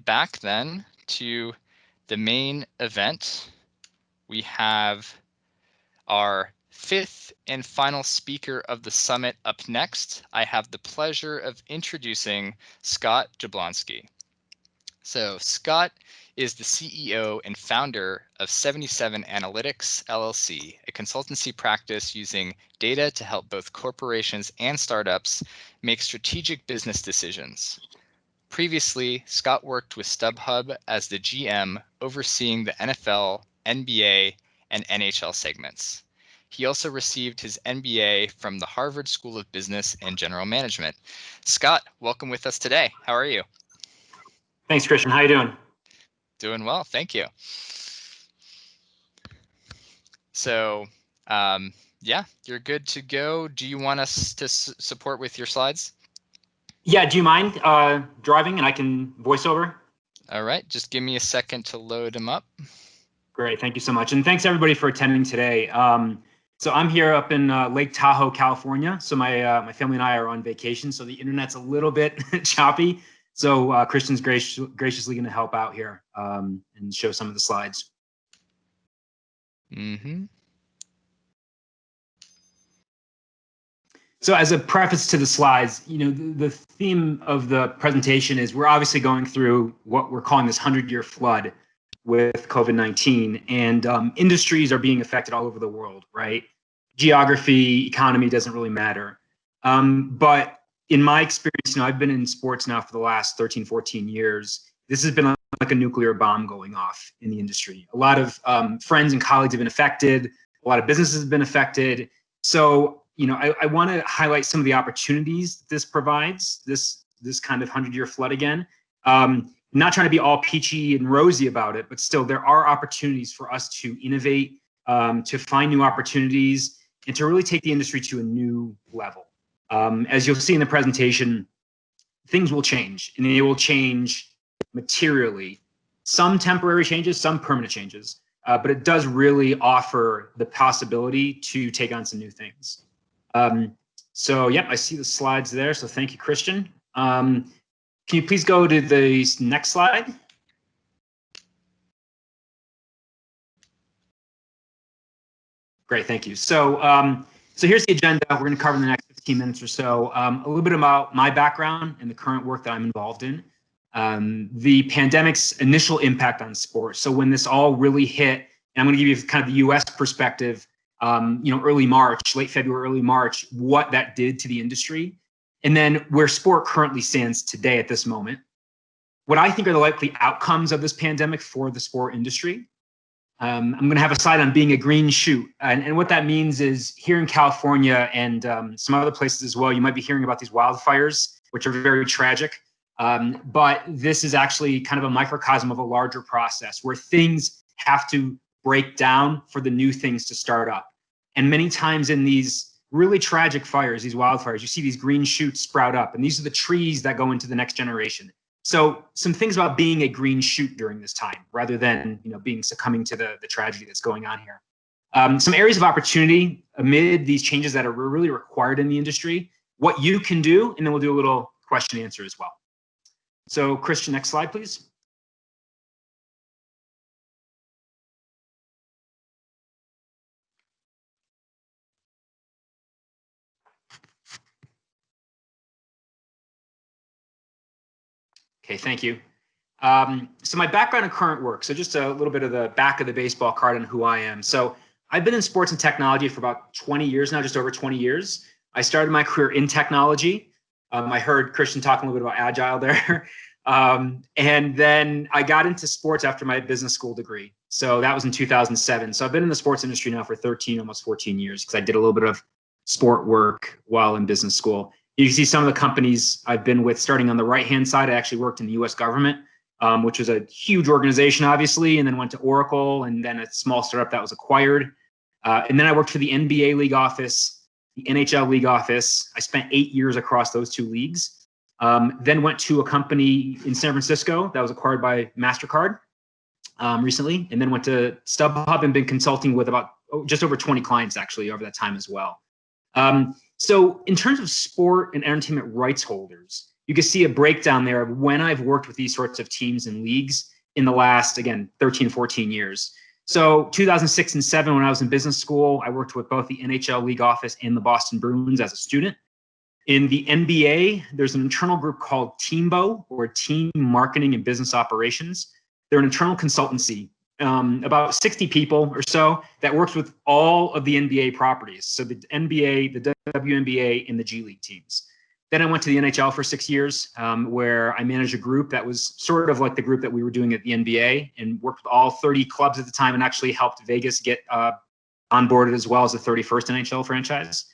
get back then to the main event. We have our fifth and final speaker of the summit up next. I have the pleasure of introducing Scott Jablonski. So Scott is the CEO and founder of 77 Analytics, LLC, a consultancy practice using data to help both corporations and startups make strategic business decisions. Previously, Scott worked with StubHub as the GM overseeing the NFL, NBA, and NHL segments. He also received his MBA from the Harvard School of Business and General Management. Scott, welcome with us today. How are you? Thanks, Christian. How you doing? Doing well, thank you. So, yeah, you're good to go. Do you want us to support with your slides? Yeah, do you mind driving and I can voice over? All right, just give me a second to load them up. Great, thank you so much. And thanks everybody for attending today. So I'm here up in Lake Tahoe, California. So my family and I are on vacation, so the internet's a little bit choppy. So Christian's graciously going to help out here and show some of the slides. So as a preface to the slides, the theme of the presentation is we're obviously going through what we're calling this 100-year flood with COVID-19, and industries are being affected all over the world, right? Geography, economy doesn't really matter. But in my experience, I've been in sports now for the last 13, 14 years. This has been like a nuclear bomb going off in the industry. A lot of friends and colleagues have been affected. A lot of businesses have been affected. So, I want to highlight some of the opportunities this provides, this kind of 100-year flood again. Not trying to be all peachy and rosy about it, but still there are opportunities for us to innovate, to find new opportunities, and to really take the industry to a new level. As you'll see in the presentation, things will change, and they will change materially. Some temporary changes, some permanent changes, but it does really offer the possibility to take on some new things. So, yep, I see the slides there, so thank you, Christian. Can you please go to the next slide? Great, thank you. So, so here's the agenda. We're going to cover in the next 15 minutes or so. A little bit about my background and the current work that I'm involved in. The pandemic's initial impact on sports. So when this all really hit, and I'm going to give you kind of the U.S. perspective, early March, late February, early March, what that did to the industry. And then where sport currently stands today at this moment, what I think are the likely outcomes of this pandemic for the sport industry. I'm going to have a slide on being a green shoot. And what that means is here in California and some other places as well, you might be hearing about these wildfires, which are very tragic. But this is actually kind of a microcosm of a larger process where things have to break down for the new things to start up. And many times in these really tragic fires, these wildfires, you see these green shoots sprout up, and these are the trees that go into the next generation. So some things about being a green shoot during this time, rather than succumbing to the tragedy that's going on here. Some areas of opportunity amid these changes that are really required in the industry, what you can do, and then we'll do a little question and answer as well. So Christian, next slide, please. Okay, thank you. So my background and current work. So just a little bit of the back of the baseball card on who I am. So I've been in sports and technology for about 20 years now, just over 20 years. I started my career in technology. I heard Christian talking a little bit about agile there. And then I got into sports after my business school degree. So that was in 2007. So I've been in the sports industry now for 13, almost 14 years, because I did a little bit of sport work while in business school. You can see some of the companies I've been with. Starting on the right-hand side, I actually worked in the U.S. government, which was a huge organization, obviously, and then went to Oracle, and then a small startup that was acquired. And then I worked for the NBA league office, the NHL league office. I spent 8 years across those two leagues. Then went to a company in San Francisco that was acquired by MasterCard recently, and then went to StubHub and been consulting with about just over 20 clients actually over that time as well. So in terms of sport and entertainment rights holders, you can see a breakdown there of when I've worked with these sorts of teams and leagues in the last, again, 13, 14 years. So 2006 and 7, when I was in business school, I worked with both the NHL league office and the Boston Bruins as a student. In the M.B.A, there's an internal group called TMBO, or Team Marketing and Business Operations. They're an internal consultancy, about 60 people or so, that works with all of the NBA properties. So the NBA, the WNBA, and the G League teams. Then I went to the NHL for 6 years, where I managed a group that was sort of like the group that we were doing at the NBA, and worked with all 30 clubs at the time, and actually helped Vegas get onboarded as well as the 31st NHL franchise.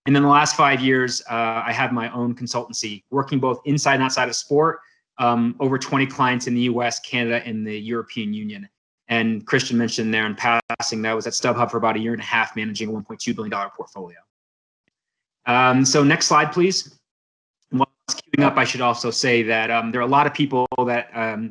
And then the last 5 years, I have my own consultancy, working both inside and outside of sport, over 20 clients in the US, Canada, and the European Union. And Christian mentioned there in passing, that was at StubHub for about a year and a half, managing a $1.2 billion portfolio. So next slide, please. While I was queuing up, I should also say that there are a lot of people that,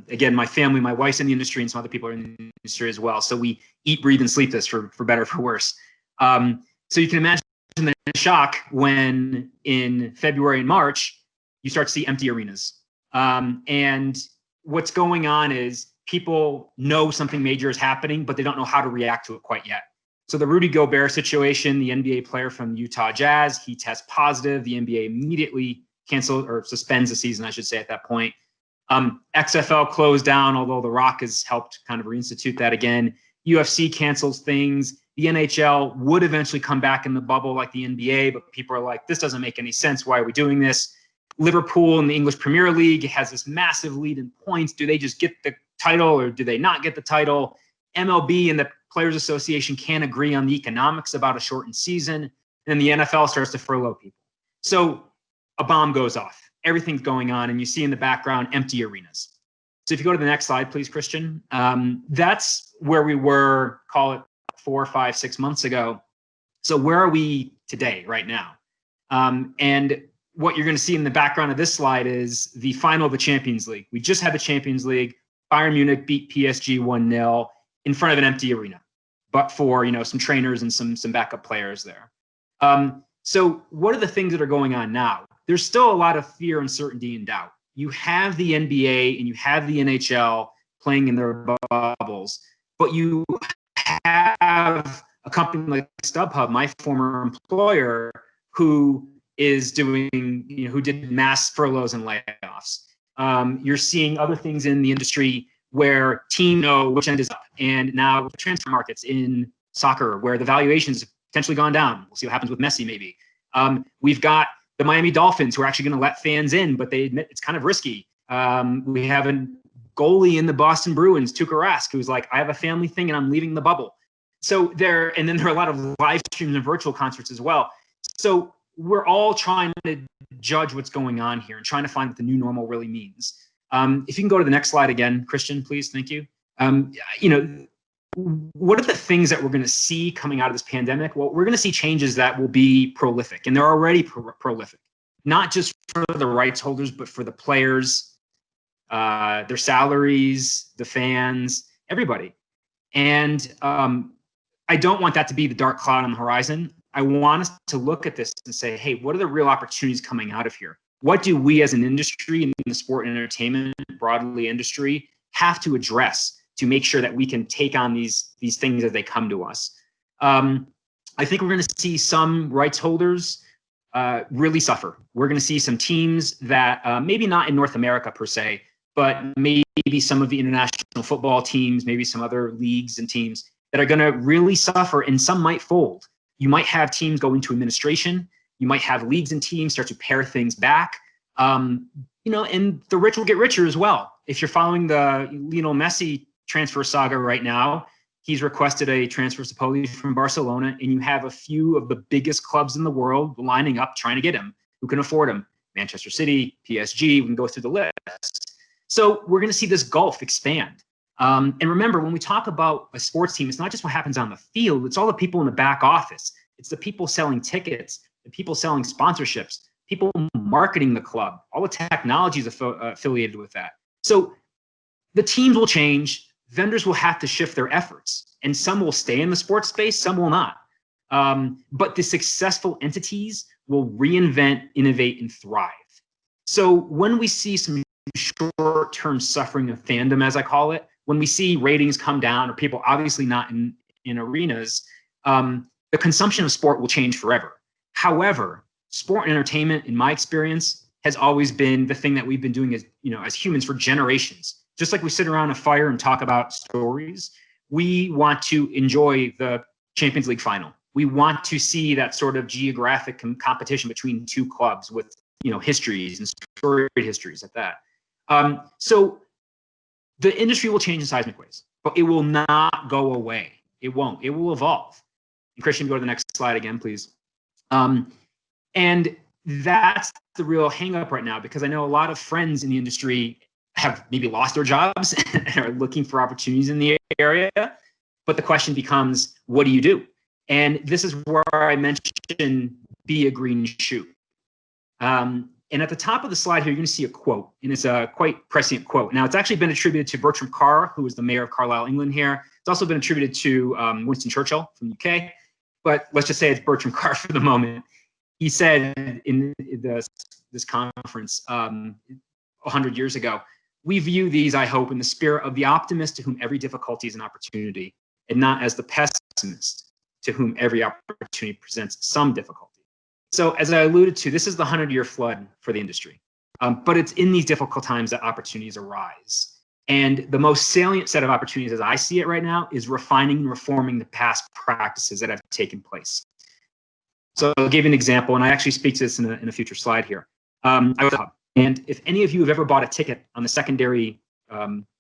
again, my family, my wife's in the industry, and some other people are in the industry as well. So we eat, breathe, and sleep this for better or for worse. So you can imagine the shock when in February and March, you start to see empty arenas. And what's going on is people know something major is happening, but they don't know how to react to it quite yet. So the Rudy Gobert situation, the NBA player from the Utah Jazz, he tests positive. The NBA immediately cancels or suspends the season, I should say, at that point. XFL closed down, although The Rock has helped kind of reinstitute that again. UFC cancels things. The NHL would eventually come back in the bubble like the NBA, but people are like, this doesn't make any sense. Why are we doing this? Liverpool in the English Premier League has this massive lead in points. Do they just get the title or do they not get the title? MLB and the Players Association can't agree on the economics about a shortened season. And then the NFL starts to furlough people. So a bomb goes off. Everything's going on, and you see in the background empty arenas. So if you go to the next slide, please, Christian. That's where we were, call it 4, 5, 6 months ago. So where are we today, right now? And what you're going to see in the background of this slide is the final of the Champions League. We just had the Champions League. Bayern Munich beat PSG 1-0 in front of an empty arena, but for some trainers and some backup players there. So what are the things that are going on now? There's still a lot of fear, uncertainty, and doubt. You have the NBA and you have the NHL playing in their bubbles, but you have a company like StubHub, my former employer, who is doing, who did mass furloughs and layoffs. You're seeing other things in the industry where teams know which end is up. And now transfer markets in soccer, where the valuations have potentially gone down. We'll see what happens with Messi, maybe. We've got the Miami Dolphins, who are actually going to let fans in, but they admit it's kind of risky. We have a goalie in the Boston Bruins, Tuukka Rask, who's like, I have a family thing and I'm leaving the bubble. So and then there are a lot of live streams and virtual concerts as well. So we're all trying to judge what's going on here and trying to find what the new normal really means. If you can go to the next slide again, Christian, please. Thank you. What are the things that we're going to see coming out of this pandemic? Well, we're going to see changes that will be prolific, and they're already prolific, not just for the rights holders, but for the players, their salaries, the fans, everybody. And I don't want that to be the dark cloud on the horizon. I want us to look at this and say, hey, what are the real opportunities coming out of here? What do we as an industry, in the sport and entertainment, broadly industry, have to address to make sure that we can take on these things as they come to us? I think we're going to see some rights holders really suffer. We're going to see some teams that maybe not in North America per se, but maybe some of the international football teams, maybe some other leagues and teams that are going to really suffer, and some might fold. You might have teams go into administration. You might have leagues and teams start to pare things back. And the rich will get richer as well. If you're following the Lionel Messi transfer saga right now, he's requested a transfer supposedly from Barcelona, and you have a few of the biggest clubs in the world lining up trying to get him. Who can afford him? Manchester City, PSG, we can go through the list. So we're going to see this gulf expand. And remember, when we talk about a sports team, it's not just what happens on the field, it's all the people in the back office. It's the people selling tickets, the people selling sponsorships, people marketing the club, all the technologies affiliated with that. So the teams will change, vendors will have to shift their efforts, and some will stay in the sports space, some will not. But the successful entities will reinvent, innovate, and thrive. So when we see some short-term suffering of fandom, as I call it, when we see ratings come down or people obviously not in arenas, the consumption of sport will change forever. However, sport and entertainment, in my experience, has always been the thing that we've been doing as humans for generations. Just like we sit around a fire and talk about stories, we want to enjoy the Champions League final. We want to see that sort of geographic competition between two clubs with histories and storied histories at that. So the industry will change in seismic ways, but it will not go away. It won't. It will evolve. And Christian, go to the next slide again, please. And that's the real hang up right now, because I know a lot of friends in the industry have maybe lost their jobs and are looking for opportunities in the area. But the question becomes, what do you do? And this is where I mentioned be a green shoot. And at the top of the slide here, you're going to see a quote, and it's a quite prescient quote. Now, it's actually been attributed to Bertram Carr, who was the mayor of Carlisle, England here. It's also been attributed to Winston Churchill from the UK, but let's just say it's Bertram Carr for the moment. He said in this conference 100 years ago, "We view these, I hope, in the spirit of the optimist to whom every difficulty is an opportunity, and not as the pessimist to whom every opportunity presents some difficulty." So as I alluded to, this is the 100-year flood for the industry. But it's in these difficult times that opportunities arise. And the most salient set of opportunities as I see it right now is refining and reforming the past practices that have taken place. So I'll give you an example, and I actually speak to this in a future slide here. I was a hub, and if any of you have ever bought a ticket on the secondary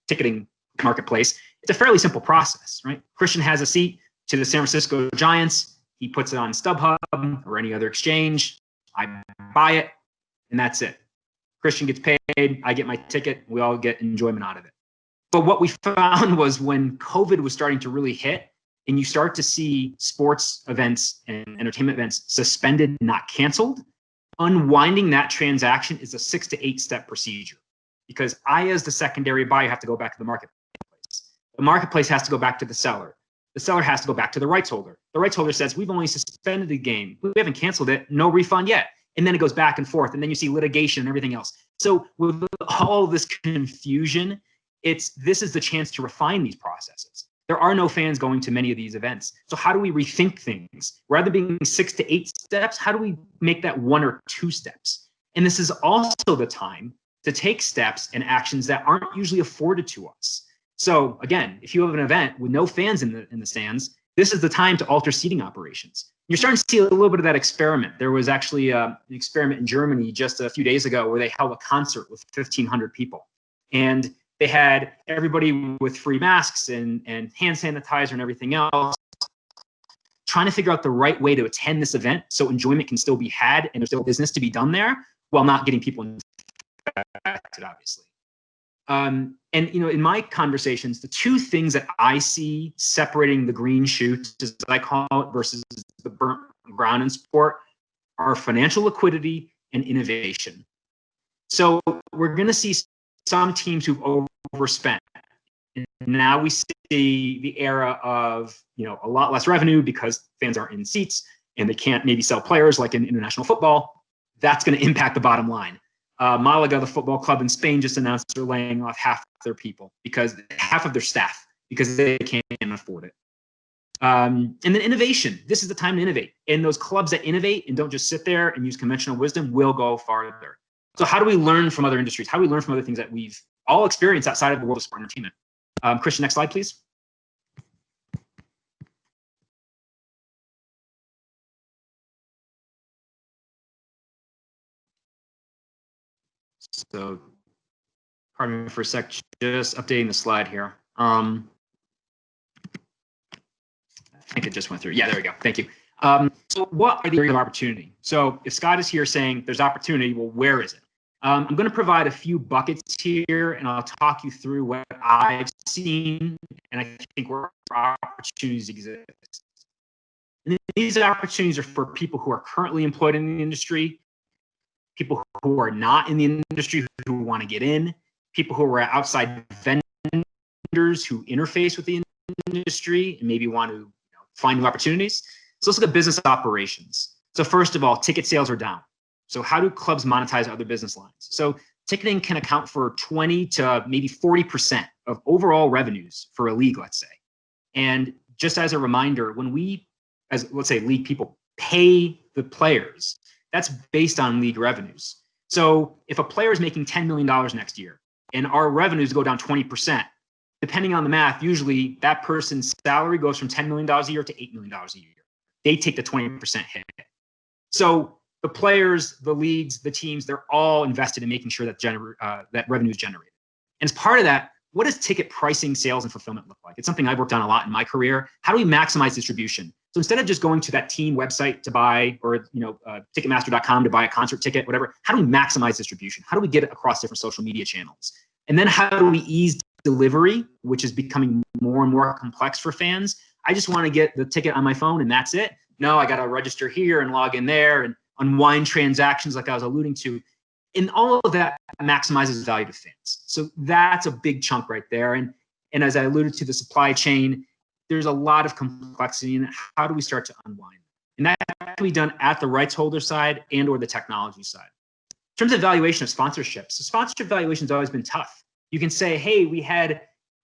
ticketing marketplace, it's a fairly simple process, right? Christian has a seat to the San Francisco Giants. He puts it on StubHub or any other exchange. I buy it, and that's it. Christian gets paid. I get my ticket. We all get enjoyment out of it. But what we found was when COVID was starting to really hit, and you start to see sports events and entertainment events suspended, not canceled, unwinding that transaction is a 6 to 8 step procedure. Because I, as the secondary buyer, have to go back to the marketplace. The marketplace has to go back to the seller. The seller has to go back to the rights holder. The rights holder says, we've only suspended the game. We haven't canceled it. No refund yet. And then it goes back and forth. And then you see litigation and everything else. So with all this confusion, this is the chance to refine these processes. There are no fans going to many of these events. So how do we rethink things? Rather than being 6 to 8 steps, how do we make that 1 or 2 steps? And this is also the time to take steps and actions that aren't usually afforded to us. So again, if you have an event with no fans in the stands, this is the time to alter seating operations. You're starting to see a little bit of that experiment. There was actually an experiment in Germany just a few days ago where they held a concert with 1,500 people. And they had everybody with free masks and hand sanitizer and everything else, trying to figure out the right way to attend this event so enjoyment can still be had and there's still business to be done there while not getting people infected, obviously. And in my conversations, the 2 things that I see separating the green shoots, as I call it, versus the burnt ground in sport are financial liquidity and innovation. So we're going to see some teams who've overspent. And now we see the era of a lot less revenue because fans aren't in seats and they can't maybe sell players like in international football. That's going to impact the bottom line. Malaga, the football club in Spain, just announced they're laying off half their people, half of their staff, because they can't afford it. And then innovation. This is the time to innovate. And those clubs that innovate and don't just sit there and use conventional wisdom will go farther. So how do we learn from other industries? How do we learn from other things that we've all experienced outside of the world of sport entertainment? Christian, next slide, please. So, pardon me for a sec, just updating the slide here. I think it just went through. Yeah, there we go. Thank you. So what are the areas of opportunity? So if Scott is here saying there's opportunity, well, where is it? I'm going to provide a few buckets here, and I'll talk you through what I've seen, and I think where opportunities exist. And these opportunities are for people who are currently employed in the industry, people who are not in the industry who want to get in, people who are outside vendors who interface with the industry and maybe want to find new opportunities. So let's look at business operations. So first of all, ticket sales are down. So how do clubs monetize other business lines? So ticketing can account for 20 to maybe 40% of overall revenues for a league, let's say. And just as a reminder, when we, as let's say league people, pay the players, that's based on league revenues. So if a player is making $10 million next year and our revenues go down 20%, depending on the math, usually that person's salary goes from $10 million a year to $8 million a year. They take the 20% hit. So the players, the leagues, the teams, they're all invested in making sure that that revenue is generated. And as part of that, what does ticket pricing, sales, and fulfillment look like? It's something I've worked on a lot in my career. How do we maximize distribution? So instead of just going to that team website to buy, or Ticketmaster.com to buy a concert ticket, whatever, how do we maximize distribution? How do we get it across different social media channels? And then how do we ease delivery, which is becoming more and more complex for fans? I just want to get the ticket on my phone and that's it. No, I got to register here and log in there and unwind transactions like I was alluding to. And all of that maximizes value to fans. So that's a big chunk right there. And as I alluded to, the supply chain, there's a lot of complexity in how do we start to unwind? And that can be done at the rights holder side and or the technology side. In terms of valuation of sponsorships, so sponsorship valuation has always been tough. You can say, hey, we had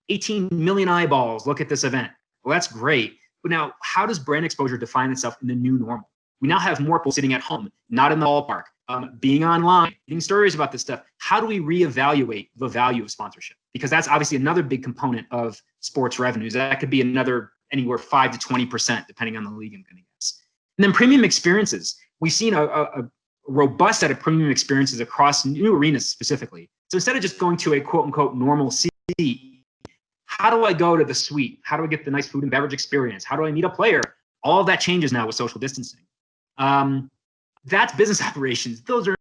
18 million eyeballs look at this event. Well, that's great. But now, how does brand exposure define itself in the new normal? We now have more people sitting at home, not in the ballpark, being online, reading stories about this stuff. How do we reevaluate the value of sponsorship? Because that's obviously another big component of sports revenues. That could be anywhere 5 to 20%, depending on the league, I'm going to guess. And then premium experiences. We've seen a robust set of premium experiences across new arenas specifically. So instead of just going to a quote unquote normal seat, how do I go to the suite? How do I get the nice food and beverage experience? How do I meet a player? All of that changes now with social distancing. That's business operations. Those are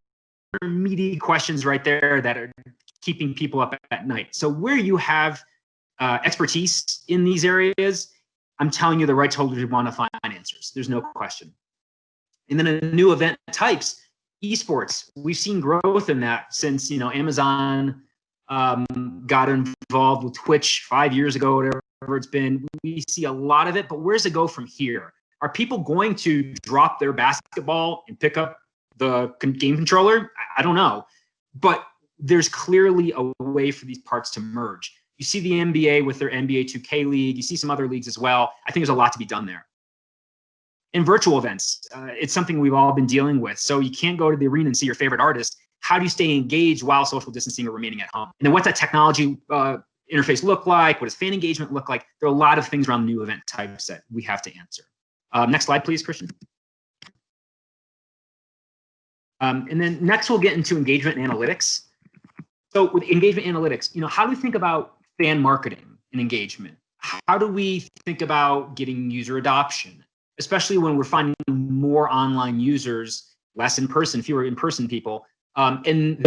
meaty questions right there that are keeping people up at night. So where you have expertise in these areas, I'm telling you the rights holders want to find answers. There's no question. And then in new event types, esports, we've seen growth in that since Amazon got involved with Twitch 5 years ago, whatever it's been. We see a lot of it, but where's it go from here? Are people going to drop their basketball and pick up the game controller? I don't know. But there's clearly a way for these parts to merge. You see the M.B.A. with their NBA 2K league. You see some other leagues as well. I think there's a lot to be done there. In virtual events, it's something we've all been dealing with. So you can't go to the arena and see your favorite artist. How do you stay engaged while social distancing or remaining at home? And then what's that technology interface look like? What does fan engagement look like? There are a lot of things around new event types that we have to answer. Next slide, please, Christian. And then next we'll get into engagement and analytics. So with engagement analytics, how do we think about fan marketing and engagement? How do we think about getting user adoption, especially when we're finding more online users, less in person, fewer in-person people, and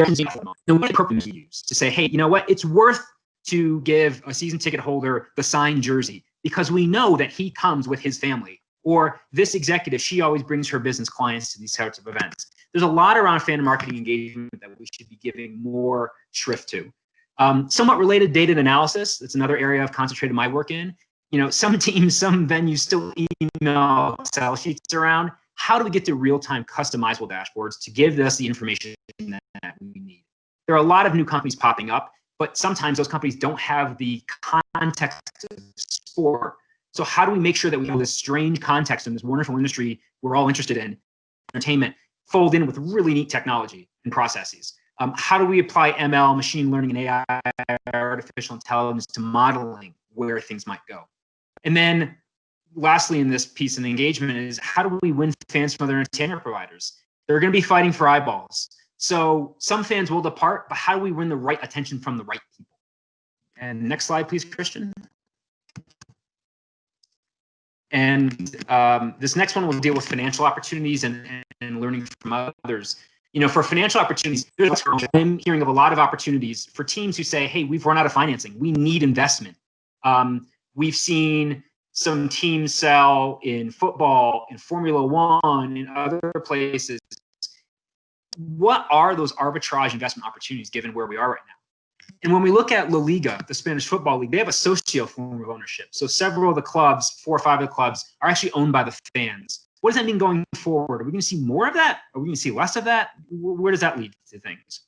what purpose you use to say, hey, you know what? It's worth to give a season ticket holder the signed jersey because we know that he comes with his family. Or this executive, she always brings her business clients to these sorts of events. There's a lot around fan marketing engagement that we should be giving more shrift to. Somewhat related, data analysis. That's another area I've concentrated my work in. Some teams, some venues still email Excel sheets around. How do we get to real-time customizable dashboards to give us the information that we need? There are a lot of new companies popping up, but sometimes those companies don't have the context of sport. So how do we make sure that we have this strange context in this wonderful industry we're all interested in, entertainment, fold in with really neat technology and processes? How do we apply ML, machine learning, and AI, artificial intelligence, to modeling where things might go? And then lastly, in this piece of engagement is how do we win fans from other entertainment providers? They're going to be fighting for eyeballs. So some fans will depart, but how do we win the right attention from the right people? And next slide, please, Christian. And this next one will deal with financial opportunities and learning from others. For financial opportunities, I'm hearing of a lot of opportunities for teams who say, hey, we've run out of financing. We need investment. We've seen some teams sell in football, in Formula One, in other places. What are those arbitrage investment opportunities given where we are right now? And when we look at La Liga, the Spanish football league, they have a socio form of ownership. So several of the clubs, 4 or 5 of the clubs, are actually owned by the fans. What does that mean going forward? Are we going to see more of that? Are we going to see less of that? Where does that lead to things?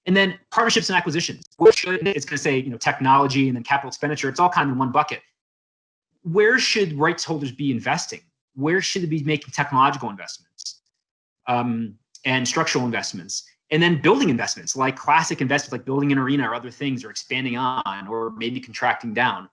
And then partnerships and acquisitions. It's going to say, technology and then capital expenditure. It's all kind of in one bucket. Where should rights holders be investing? Where should they be making technological investments and structural investments? And then building investments, like classic investments, like building an arena or other things, or expanding on, or maybe contracting down.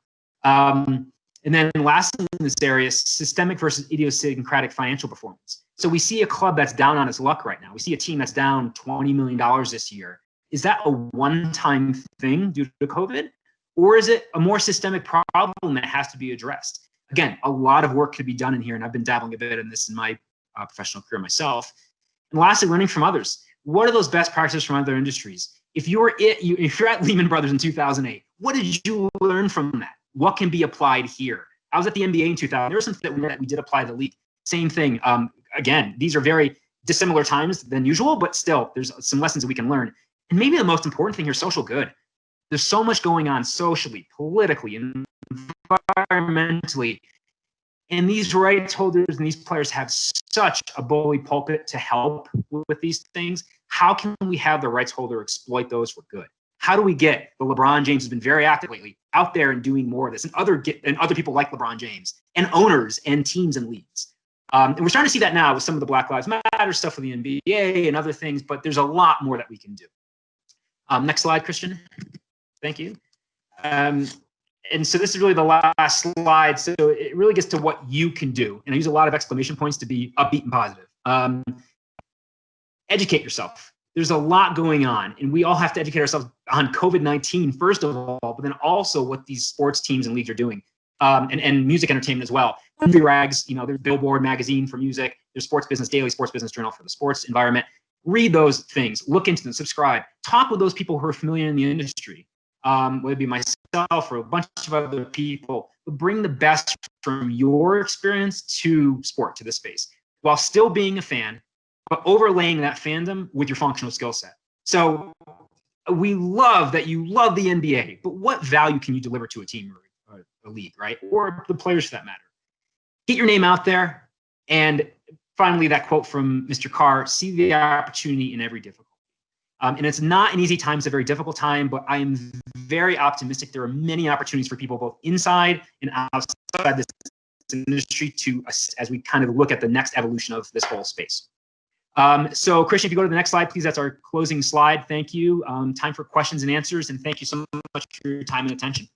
And then lastly in this area, systemic versus idiosyncratic financial performance. So we see a club that's down on its luck right now. We see a team that's down $20 million this year. Is that a one-time thing due to COVID? Or is it a more systemic problem that has to be addressed? Again, a lot of work could be done in here, and I've been dabbling a bit in this in my professional career myself. And lastly, learning from others. What are those best practices from other industries? If you're at Lehman Brothers in 2008, what did you learn from that? What can be applied here? I was at the M.B.A. in 2000. There was something that we did apply to the league. Same thing. Again, these are very dissimilar times than usual, but still, there's some lessons that we can learn. And maybe the most important thing here, social good. There's so much going on socially, politically, and environmentally. And these rights holders and these players have such a bully pulpit to help with these things. How can we have the rights holder exploit those for good? How do we get the LeBron James has been very active lately out there and doing more of this, and other people like LeBron James, and owners and teams and leagues. And we're starting to see that now with some of the Black Lives Matter stuff with the M.B.A. and other things, but there's a lot more that we can do. Next slide, Christian. Thank you. And so this is really the last slide. So it really gets to what you can do. And I use a lot of exclamation points to be upbeat and positive. Educate yourself. There's a lot going on, and we all have to educate ourselves on COVID-19, first of all, but then also what these sports teams and leagues are doing, and music entertainment as well. Free rags, there's Billboard magazine for music, there's Sports Business Daily, Sports Business Journal for the sports environment. Read those things, look into them, subscribe, talk with those people who are familiar in the industry, whether it be myself or a bunch of other people, but bring the best from your experience to sport, to this space, while still being a fan, but overlaying that fandom with your functional skill set. So we love that you love the NBA, but what value can you deliver to a team or a league, right? Or the players for that matter. Get your name out there. And finally, that quote from Mr. Carr, see the opportunity in every difficulty. And it's not an easy time, it's a very difficult time, but I am very optimistic. There are many opportunities for people both inside and outside this industry as we kind of look at the next evolution of this whole space. So Christian, if you go to the next slide, please, that's our closing slide. Thank you. Time for questions and answers, and thank you so much for your time and attention.